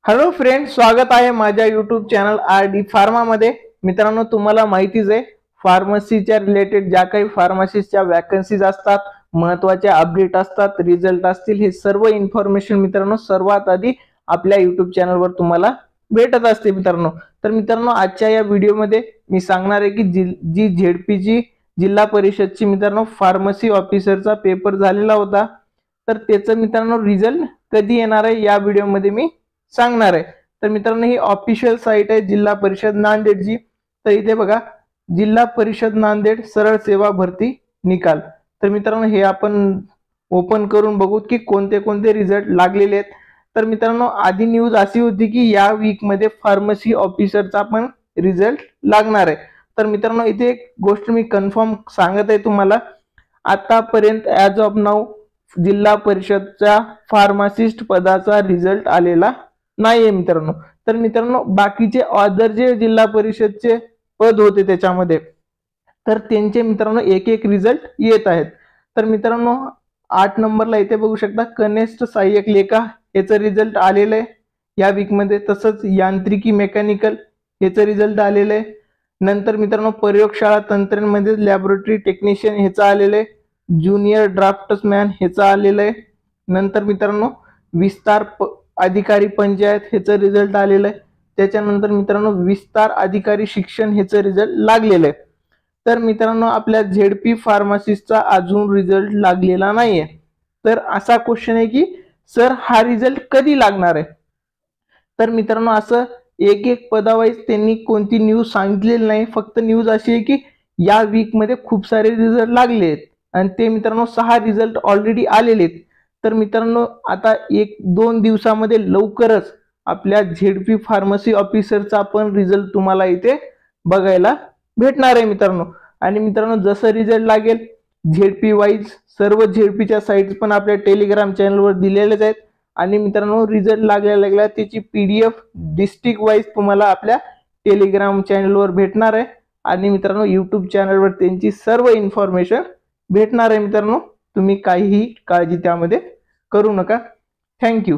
Hello friend, स्वागत आहे माझ्या YouTube channel R D pharma मध्ये। मित्रांनो, तुम्हाला माहितीच आहे फार्मसीच्या रिलेटेड ज्या काही फार्मसिस्टच्या वॅकन्सीज असतात, महत्त्वाचे अपडेट असतात, रिझल्ट असतील, हे सर्व इन्फॉर्मेशन मित्रांनो सर्वात आधी आपल्या यूट्यूब चॅनलवर तुम्हाला भेटत असते मित्रांनो। तर मित्रांनो, आजच्या या व्हिडिओमध्ये मी सांगणार आहे की जी झेडपीची जिल्हा परिषदची मित्रांनो फार्मसी ऑफिसरचा पेपर झालेला होता, तर त्याचं मित्रांनो रिझल्ट कधी येणार आहे या व्हिडिओमध्ये मी सांगणार आहे। तर मित्रांनो, ही ऑफिशियल साइट आहे जिल्हा परिषद नांदेडची। तर इथे बघा, जिल्हा परिषद नांदेड सरळ सेवा भरती निकाल। तर मित्रांनो, हे आपण ओपन करून बघू की कोणते कोणते रिझल्ट लागलेले आहेत। तर मित्रांनो, आधी न्यूज अशी होती की या वीक मध्ये फार्मसी ऑफिसरचा पण रिझल्ट लागणार आहे। तर मित्रांनो, इथे एक गोष्ट मी कन्फर्म सांगत आहे तुम्हाला, आतापर्यंत ॲज ऑफ नाऊ जिल्हा परिषदच्या फार्मासिस्ट पदाचा रिझल्ट आलेला नाहीये मित्रांनो। तर मित्रांनो, बाकीचे अदर जे जिल्हा परिषदचे पद होते त्याच्यामध्ये, तर त्यांचे मित्रांनो एक एक रिझल्ट येत आहेत। तर मित्रांनो, 8 नंबरला इथे बघू शकता कनिष्ठ सहाय्यक लेखा याचं रिझल्ट आलेलं आहे या वीक मध्ये। तसंच यांत्रिकी मेकॅनिकल याचं रिझल्ट आलेलं आहे। नंतर मित्रांनो, प्रयोगशाळा तंत्रज्ञान लॅबोरेटरी टेक्निशियन ह्याचं आलेलं आहे। ज्युनियर ड्राफ्ट्समॅन ह्याचं आलेलं आहे। नंतर मित्रांनो, विस्तार अधिकारी पंचायत ह्याचं रिझल्ट आलेलं आहे। त्याच्यानंतर मित्रांनो, विस्तार अधिकारी शिक्षण ह्याचं रिझल्ट लागलेलं आहे। तर मित्रांनो, आपल्या झेडपी फार्मसिस्टचा अजून रिझल्ट लागलेला नाहीये। तर असा क्वेश्चन आहे की सर हा रिझल्ट कधी लागणार आहे? तर मित्रांनो, असं एक एक पदावाईज त्यांनी कोणती न्यूज सांगितलेली नाही। फक्त न्यूज अशी आहे की या वीक मध्ये खूप सारे रिझल्ट लागले आहेत आणि ते मित्रांनो 6 रिझल्ट ऑलरेडी आलेले आहेत। तर मित्रांनो, आता 1-2 दिवसामध्ये लवकरच आपल्या झेडपी फार्मसी ऑफिसरचा पण रिझल्ट तुम्हाला इथे बघायला भेटणार आहे मित्रांनो। आणि मित्रांनो, जसं रिझल्ट लागेल झेडपी वाईज सर्व झेडपीच्या साइट्स पण आपल्या टेलिग्राम चॅनलवर दिलेलेच आहेत। आणि मित्रांनो, रिझल्ट लागल्या त्याची पीडीएफ डिस्ट्रिक्ट वाईज तुम्हाला आपल्या टेलिग्राम चॅनलवर भेटणार आहे। आणि मित्रांनो, यूट्यूब चॅनलवर त्यांची सर्व इन्फॉर्मेशन भेटणार आहे मित्रांनो। तुम्ही काहीही काळजी त्यामध्ये करू नका। थँक्यू।